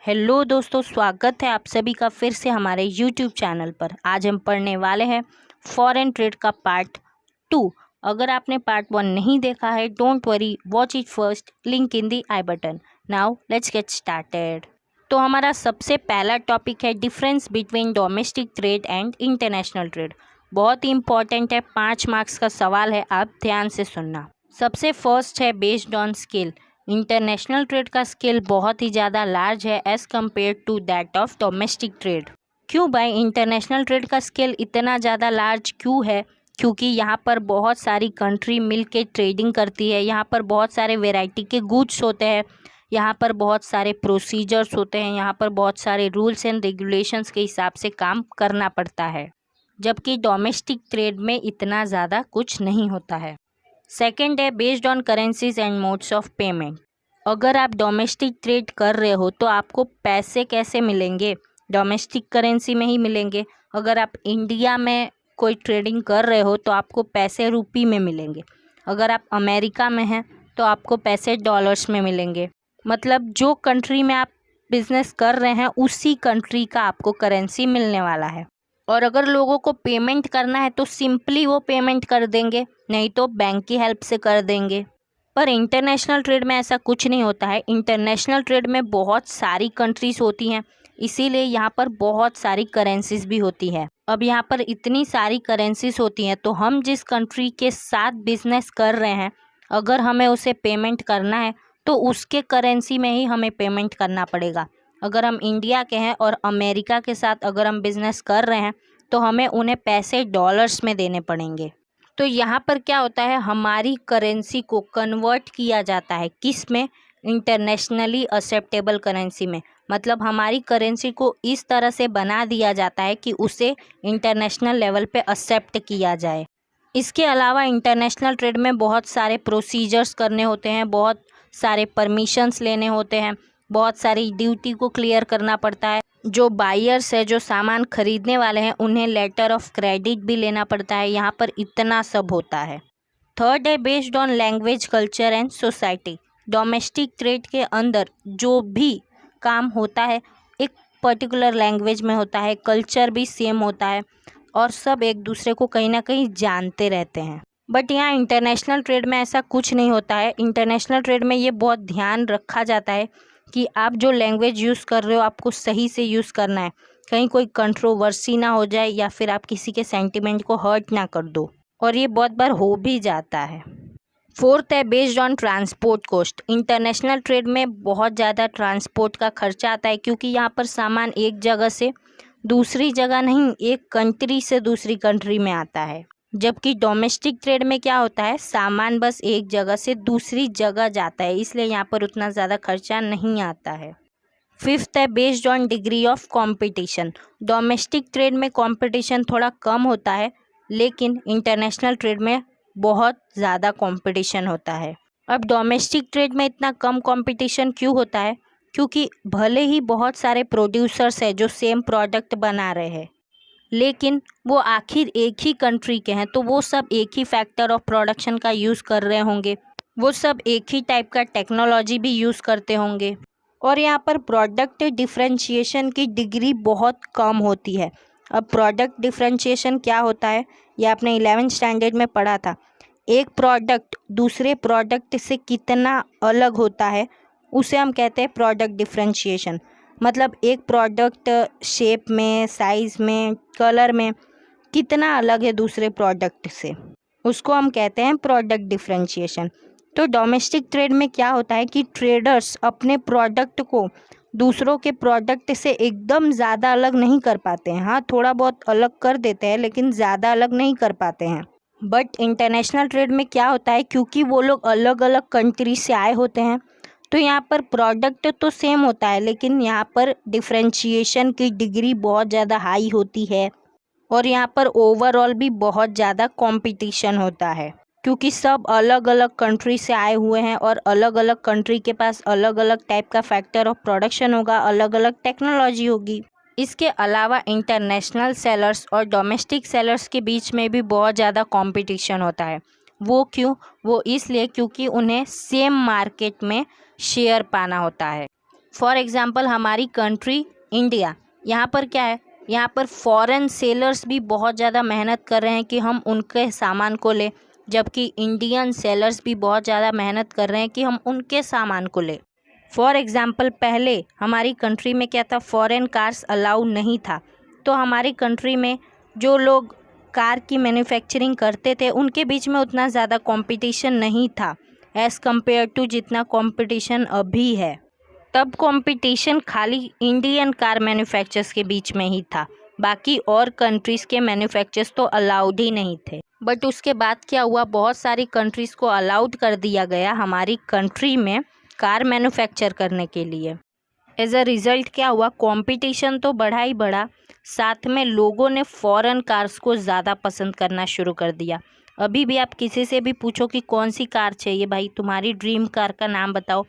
Hello दोस्तों, स्वागत है आप सभी का फिर से हमारे यूट्यूब चैनल पर। आज हम पढ़ने वाले हैं फॉरेन ट्रेड का पार्ट 2। अगर आपने पार्ट 1 नहीं देखा है, don't worry, watch it first, link in the I button. Now let's get started. तो हमारा सबसे पहला टॉपिक है difference between domestic trade and international trade. बहुत ही इंपॉर्टेंट है, 5 मार्क्स का सवाल है, आप ध्यान से सुनना। सबसे फर्स्ट है based on scale. International trade का स्केल बहुत ही ज़्यादा लार्ज है as compare to that of domestic trade. क्यों भाई इंटरनेशनल ट्रेड का स्केल इतना ज़्यादा लार्ज क्यों है? क्योंकि यहाँ पर बहुत सारी कंट्री मिल के ट्रेडिंग करती है, यहाँ पर बहुत सारे वेराइटी के गुड्स होते हैं, यहाँ पर बहुत सारे प्रोसीजर्स होते हैं, यहाँ पर बहुत सारे रूल्स एंड रेगुलेशंस के हिसाब से काम करना पड़ता है, जबकि डोमेस्टिक ट्रेड में इतना ज़्यादा कुछ नहीं होता है। सेकेंड है based on currencies and modes of payment. अगर आप डोमेस्टिक ट्रेड कर रहे हो तो आपको पैसे कैसे मिलेंगे? डोमेस्टिक करेंसी में ही मिलेंगे। अगर आप इंडिया में कोई ट्रेडिंग कर रहे हो तो आपको पैसे रुपी में मिलेंगे। अगर आप अमेरिका में हैं तो आपको पैसे डॉलर्स में मिलेंगे। मतलब जो कंट्री में आप बिजनेस कर रहे हैं उसी कंट्री का आपको करेंसी मिलने वाला है। और अगर लोगों को पेमेंट करना है तो सिंपली वो पेमेंट कर देंगे, नहीं तो बैंक की हेल्प से कर देंगे। पर इंटरनेशनल ट्रेड में ऐसा कुछ नहीं होता है। इंटरनेशनल ट्रेड में बहुत सारी कंट्रीज़ होती हैं, इसीलिए यहाँ पर बहुत सारी करेंसीज भी होती है। अब यहाँ पर इतनी सारी करेंसीज होती हैं तो हम जिस कंट्री के साथ बिजनेस कर रहे हैं, अगर हमें उसे पेमेंट करना है तो उसके करेंसी में ही हमें पेमेंट करना पड़ेगा। अगर हम इंडिया के हैं और अमेरिका के साथ अगर हम बिज़नेस कर रहे हैं तो हमें उन्हें पैसे डॉलर्स में देने पड़ेंगे। तो यहाँ पर क्या होता है, हमारी करेंसी को कन्वर्ट किया जाता है किस में? इंटरनेशनली एक्सेप्टेबल करेंसी में। मतलब हमारी करेंसी को इस तरह से बना दिया जाता है कि उसे इंटरनेशनल लेवल पे एक्सेप्ट किया जाए। इसके अलावा इंटरनेशनल ट्रेड में बहुत सारे प्रोसीजर्स करने होते हैं, बहुत सारे परमिशंस लेने होते हैं, बहुत सारी ड्यूटी को क्लियर करना पड़ता है। जो बायर्स है, जो सामान खरीदने वाले हैं, उन्हें लेटर ऑफ क्रेडिट भी लेना पड़ता है। यहाँ पर इतना सब होता है। थर्ड है based on language, culture and society. Domestic trade के अंदर जो भी काम होता है एक पर्टिकुलर लैंग्वेज में होता है, कल्चर भी सेम होता है और सब एक दूसरे को कहीं ना कहीं जानते रहते हैं। बट यहाँ इंटरनेशनल ट्रेड में ऐसा कुछ नहीं होता है। इंटरनेशनल ट्रेड में ये बहुत ध्यान रखा जाता है कि आप जो लैंग्वेज यूज़ कर रहे हो आपको सही से यूज़ करना है, कहीं कोई कंट्रोवर्सी ना हो जाए या फिर आप किसी के सेंटिमेंट को हर्ट ना कर दो, और ये बहुत बार हो भी जाता है। फोर्थ है based on transport cost. International trade में बहुत ज़्यादा ट्रांसपोर्ट का खर्चा आता है, क्योंकि यहाँ पर सामान एक जगह से दूसरी जगह नहीं, एक कंट्री से दूसरी कंट्री में आता है। जबकि डोमेस्टिक ट्रेड में क्या होता है, सामान बस एक जगह से दूसरी जगह जाता है, इसलिए यहाँ पर उतना ज़्यादा खर्चा नहीं आता है। फिफ्थ है based on degree of competition. Domestic trade में कंपटीशन थोड़ा कम होता है, लेकिन इंटरनेशनल ट्रेड में बहुत ज़्यादा कंपटीशन होता है। अब डोमेस्टिक ट्रेड में इतना कम कंपटीशन क्यों होता है? क्योंकि भले ही बहुत सारे प्रोड्यूसर्स हैं जो सेम प्रोडक्ट बना रहे हैं, लेकिन वो आखिर एक ही कंट्री के हैं, तो वो सब एक ही फैक्टर ऑफ प्रोडक्शन का यूज़ कर रहे होंगे, वो सब एक ही टाइप का टेक्नोलॉजी भी यूज़ करते होंगे, और यहाँ पर प्रोडक्ट डिफरेंशिएशन की डिग्री बहुत कम होती है। अब प्रोडक्ट डिफरेंशिएशन क्या होता है, ये आपने 11th स्टैंडर्ड में पढ़ा था। एक प्रोडक्ट दूसरे प्रोडक्ट से कितना अलग होता है उसे हम कहते हैं प्रोडक्ट डिफरेंशिएशन। मतलब एक प्रोडक्ट शेप में, साइज़ में, कलर में कितना अलग है दूसरे प्रोडक्ट से, उसको हम कहते हैं प्रोडक्ट डिफरेंशिएशन। तो डोमेस्टिक ट्रेड में क्या होता है कि ट्रेडर्स अपने प्रोडक्ट को दूसरों के प्रोडक्ट से एकदम ज़्यादा अलग नहीं कर पाते हैं। हाँ, थोड़ा बहुत अलग कर देते हैं, लेकिन ज़्यादा अलग नहीं कर पाते हैं। बट इंटरनेशनल ट्रेड में क्या होता है, क्योंकि वो लोग अलग अलग कंट्री से आए होते हैं, तो यहाँ पर प्रोडक्ट तो सेम होता है, लेकिन यहाँ पर डिफरेंशिएशन की डिग्री बहुत ज़्यादा हाई होती है, और यहाँ पर ओवरऑल भी बहुत ज़्यादा कंपटीशन होता है, क्योंकि सब अलग अलग कंट्री से आए हुए हैं और अलग अलग कंट्री के पास अलग अलग टाइप का फैक्टर ऑफ प्रोडक्शन होगा, अलग अलग टेक्नोलॉजी होगी। इसके अलावा इंटरनेशनल सेलर्स और डोमेस्टिक सेलर्स के बीच में भी बहुत ज़्यादा कंपटीशन होता है। वो क्यों? वो इसलिए क्योंकि उन्हें सेम मार्केट में शेयर पाना होता है। फॉर एग्ज़ाम्पल हमारी कंट्री इंडिया, यहाँ पर क्या है, यहाँ पर फॉरेन सेलर्स भी बहुत ज़्यादा मेहनत कर रहे हैं कि हम उनके सामान को लें, जबकि इंडियन सेलर्स भी बहुत ज़्यादा मेहनत कर रहे हैं कि हम उनके सामान को लें। फॉर एग्ज़ाम्पल पहले हमारी कंट्री में क्या था, फॉरेन कार्स अलाउ नहीं था, तो हमारी कंट्री में जो लोग कार की मैन्युफैक्चरिंग करते थे उनके बीच में उतना ज़्यादा कंपटीशन नहीं था एज़ कम्पेयर टू जितना कंपटीशन अभी है। तब कंपटीशन खाली इंडियन कार मैन्युफैक्चरर्स के बीच में ही था, बाकी और कंट्रीज़ के मैन्युफैक्चरर्स तो अलाउड ही नहीं थे। बट उसके बाद क्या हुआ, बहुत सारी कंट्रीज़ को अलाउड कर दिया गया हमारी कंट्री में कार मैन्युफैक्चर करने के लिए। एज अ रिज़ल्ट क्या हुआ, कंपटीशन तो बढ़ा ही बढ़ा, साथ में लोगों ने फॉरेन कार्स को ज़्यादा पसंद करना शुरू कर दिया। अभी भी आप किसी से भी पूछो कि कौन सी कार चाहिए भाई, तुम्हारी ड्रीम कार का नाम बताओ,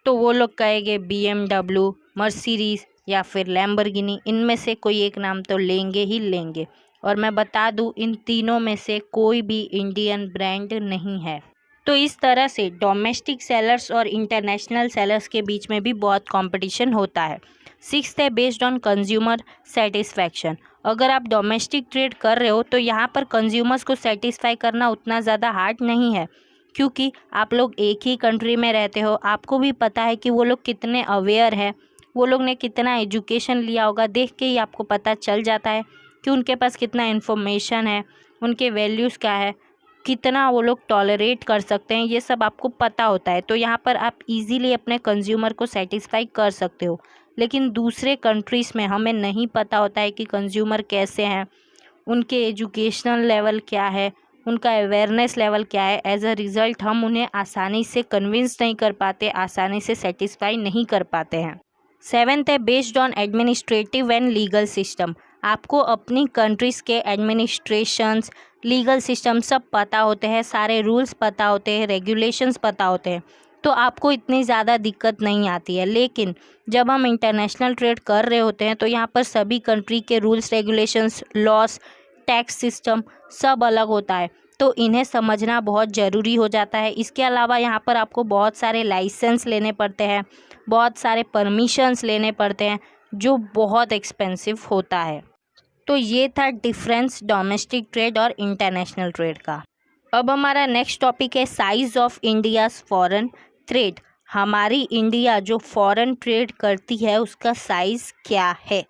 तो वो लोग कहेंगे BMW, मर्सिडीज़ या फिर लैम्बोर्गिनी, इनमें से कोई एक नाम तो लेंगे ही लेंगे। और मैं बता दूं, इन तीनों में से कोई भी इंडियन ब्रांड नहीं है। तो इस तरह से डोमेस्टिक सेलर्स और इंटरनेशनल सेलर्स के बीच में भी बहुत कंपटीशन होता है। सिक्स्थ है बेस्ड ऑन कंज्यूमर सेटिस्फैक्शन। अगर आप डोमेस्टिक ट्रेड कर रहे हो तो यहाँ पर कंज्यूमर्स को सेटिस्फाई करना उतना ज़्यादा हार्ड नहीं है, क्योंकि आप लोग एक ही कंट्री में रहते हो, आपको भी पता है कि वो लोग कितने अवेयर है, वो लोग ने कितना एजुकेशन लिया होगा, देख के ही आपको पता चल जाता है कि उनके पास कितना इन्फॉर्मेशन है, उनके वैल्यूज़ क्या है, कितना वो लोग टॉलरेट कर सकते हैं, ये सब आपको पता होता है। तो यहाँ पर आप इजीली अपने कंज्यूमर को सेटिस्फाई कर सकते हो। लेकिन दूसरे कंट्रीज़ में हमें नहीं पता होता है कि कंज्यूमर कैसे हैं, उनके एजुकेशनल लेवल क्या है, उनका अवेयरनेस लेवल क्या है। एज अ रिज़ल्ट हम उन्हें आसानी से कन्विंस नहीं कर पाते, आसानी से सेटिस्फाई नहीं कर पाते हैं। सेवेंथ है based on administrative and legal system. आपको अपनी कंट्रीज़ के एडमिनिस्ट्रेशंस, लीगल सिस्टम सब पता होते हैं, सारे रूल्स पता होते हैं, रेगुलेशंस पता होते हैं, तो आपको इतनी ज़्यादा दिक्कत नहीं आती है। लेकिन जब हम इंटरनेशनल ट्रेड कर रहे होते हैं तो यहाँ पर सभी कंट्री के rules, regulations, loss, tax system सब अलग होता है, तो इन्हें समझना बहुत ज़रूरी हो जाता है। इसके अलावा यहाँ पर आपको बहुत सारे लाइसेंस लेने पड़ते हैं, बहुत सारे परमिशंस लेने पड़ते हैं, जो बहुत एक्सपेंसिव होता है। तो ये था डिफरेंस डोमेस्टिक ट्रेड और इंटरनेशनल ट्रेड का। अब हमारा नेक्स्ट टॉपिक है size of India's foreign trade. हमारी इंडिया जो फॉरेन ट्रेड करती है उसका साइज़ क्या है।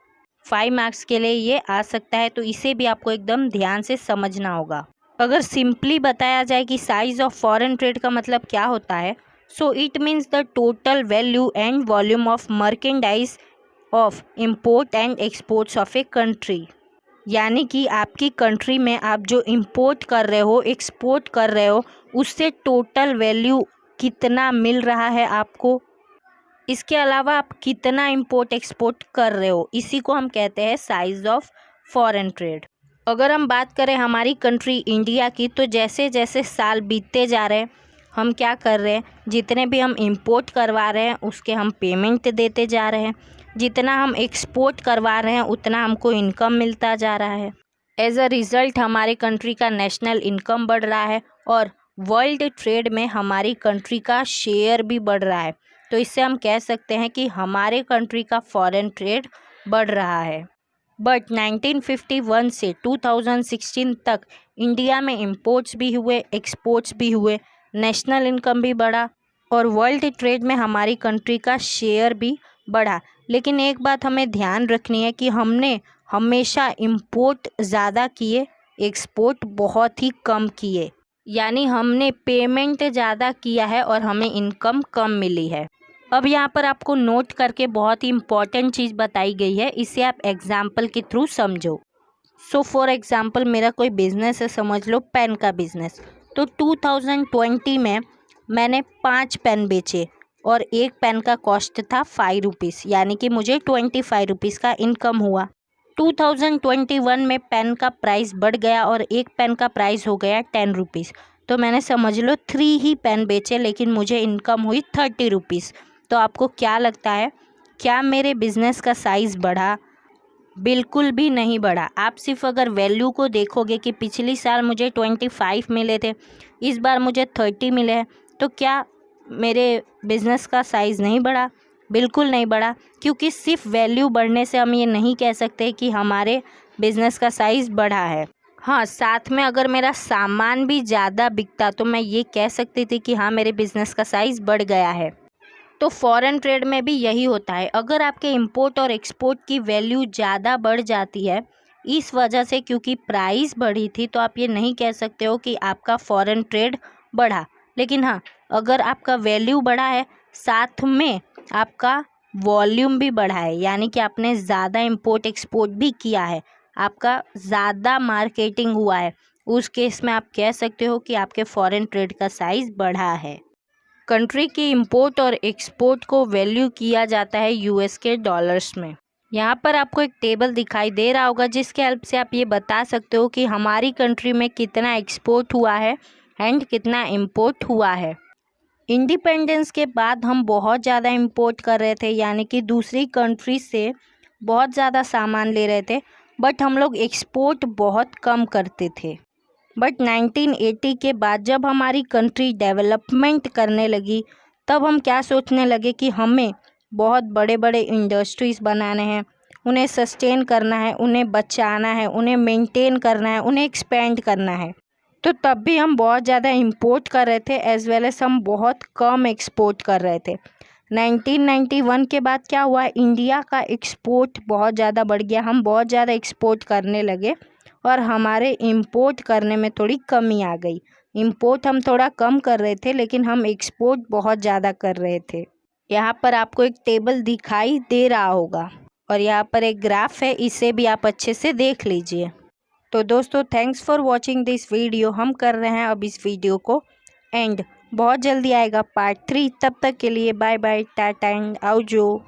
5 मार्क्स के लिए ये आ सकता है, तो इसे भी आपको एकदम ध्यान से समझना होगा। अगर सिंपली बताया जाए कि साइज़ ऑफ फॉरेन ट्रेड का मतलब क्या होता है, so it means the total value and volume of merchandise of import and exports of a country. यानी कि आपकी कंट्री में आप जो इंपोर्ट कर रहे हो, एक्सपोर्ट कर रहे हो, उससे टोटल वैल्यू कितना मिल रहा है आपको, इसके अलावा आप कितना इंपोर्ट एक्सपोर्ट कर रहे हो, इसी को हम कहते हैं साइज़ ऑफ फॉरेन ट्रेड। अगर हम बात करें हमारी कंट्री इंडिया की, तो जैसे जैसे साल बीतते जा रहे हैं हम क्या कर रहे हैं, जितने भी हम इंपोर्ट करवा रहे हैं उसके हम पेमेंट देते जा रहे हैं, जितना हम एक्सपोर्ट करवा रहे हैं उतना हमको इनकम मिलता जा रहा है। एज अ रिज़ल्ट हमारे कंट्री का नेशनल इनकम बढ़ रहा है और वर्ल्ड ट्रेड में हमारी कंट्री का शेयर भी बढ़ रहा है। तो इससे हम कह सकते हैं कि हमारे कंट्री का फॉरेन ट्रेड बढ़ रहा है। बट 1951 से 2016 तक इंडिया में इंपोर्ट्स भी हुए, एक्सपोर्ट्स भी हुए, नेशनल इनकम भी बढ़ा और वर्ल्ड ट्रेड में हमारी कंट्री का शेयर भी बढ़ा। लेकिन एक बात हमें ध्यान रखनी है कि हमने हमेशा इंपोर्ट ज़्यादा किए, एक्सपोर्ट बहुत ही कम किए, यानी हमने पेमेंट ज़्यादा किया है और हमें इनकम कम मिली है। अब यहाँ पर आपको नोट करके बहुत ही इम्पॉर्टेंट चीज़ बताई गई है, इसे आप एग्जाम्पल के थ्रू समझो। सो फॉर एग्जाम्पल मेरा कोई बिज़नेस है, समझ लो पेन का बिज़नेस। तो 2020 में मैंने 5 पेन बेचे और एक पेन का कॉस्ट था 5 रुपीज़, यानी कि मुझे 25 रुपीज़ का इनकम हुआ। 2021 में पेन का प्राइस बढ़ गया और एक पेन का प्राइस हो गया 10 रुपीज़। तो मैंने समझ लो 3 ही पेन बेचे, लेकिन मुझे इनकम हुई 30 रुपीज़। तो आपको क्या लगता है, क्या मेरे बिज़नेस का साइज़ बढ़ा? बिल्कुल भी नहीं बढ़ा। आप सिर्फ अगर वैल्यू को देखोगे कि पिछली साल मुझे 25 मिले थे, इस बार मुझे 30 मिले हैं, तो क्या मेरे बिज़नेस का साइज़ नहीं बढ़ा? बिल्कुल नहीं बढ़ा, क्योंकि सिर्फ वैल्यू बढ़ने से हम ये नहीं कह सकते कि हमारे बिज़नेस का साइज़ बढ़ा है। हाँ, साथ में अगर मेरा सामान भी ज़्यादा बिकता तो मैं ये कह सकती थी कि हाँ, मेरे बिज़नेस का साइज़ बढ़ गया है। तो फॉरेन ट्रेड में भी यही होता है, अगर आपके इंपोर्ट और एक्सपोर्ट की वैल्यू ज़्यादा बढ़ जाती है इस वजह से, क्योंकि प्राइस बढ़ी थी, तो आप ये नहीं कह सकते हो कि आपका फॉरेन ट्रेड बढ़ा। लेकिन हाँ, अगर आपका वैल्यू बढ़ा है, साथ में आपका वॉल्यूम भी बढ़ा है, यानी कि आपने ज़्यादा इंपोर्ट एक्सपोर्ट भी किया है, आपका ज़्यादा मार्केटिंग हुआ है, उस केस में आप कह सकते हो कि आपके फॉरेन ट्रेड का साइज़ बढ़ा है। कंट्री की इंपोर्ट और एक्सपोर्ट को वैल्यू किया जाता है यूएस के डॉलर्स में। यहाँ पर आपको एक टेबल दिखाई दे रहा होगा, जिसके हेल्प से आप ये बता सकते हो कि हमारी कंट्री में कितना एक्सपोर्ट हुआ है एंड कितना इंपोर्ट हुआ है। इंडिपेंडेंस के बाद हम बहुत ज़्यादा इंपोर्ट कर रहे थे, यानी कि दूसरी कंट्री से बहुत ज़्यादा सामान ले रहे थे, बट हम लोग एक्सपोर्ट बहुत कम करते थे। बट 1980 के बाद जब हमारी कंट्री डेवलपमेंट करने लगी, तब हम क्या सोचने लगे कि हमें बहुत बड़े बड़े इंडस्ट्रीज़ बनाने हैं, उन्हें सस्टेन करना है, उन्हें बचाना है, उन्हें मेंटेन करना है, उन्हें एक्सपेंड करना है। तो तब भी हम बहुत ज़्यादा इंपोर्ट कर रहे थे, एज वेल एज हम बहुत कम एक्सपोर्ट कर रहे थे। 1991 के बाद क्या हुआ, इंडिया का एक्सपोर्ट बहुत ज़्यादा बढ़ गया, हम बहुत ज़्यादा एक्सपोर्ट करने लगे और हमारे इंपोर्ट करने में थोड़ी कमी आ गई। इंपोर्ट हम थोड़ा कम कर रहे थे, लेकिन हम एक्सपोर्ट बहुत ज़्यादा कर रहे थे। यहाँ पर आपको एक टेबल दिखाई दे रहा होगा और यहाँ पर एक ग्राफ है, इसे भी आप अच्छे से देख लीजिए। तो दोस्तों, thanks for watching this video. हम कर रहे हैं अब इस वीडियो को एंड, बहुत जल्दी आएगा पार्ट 3। तब तक के लिए बाय बाय, टाटा एंड आउजो।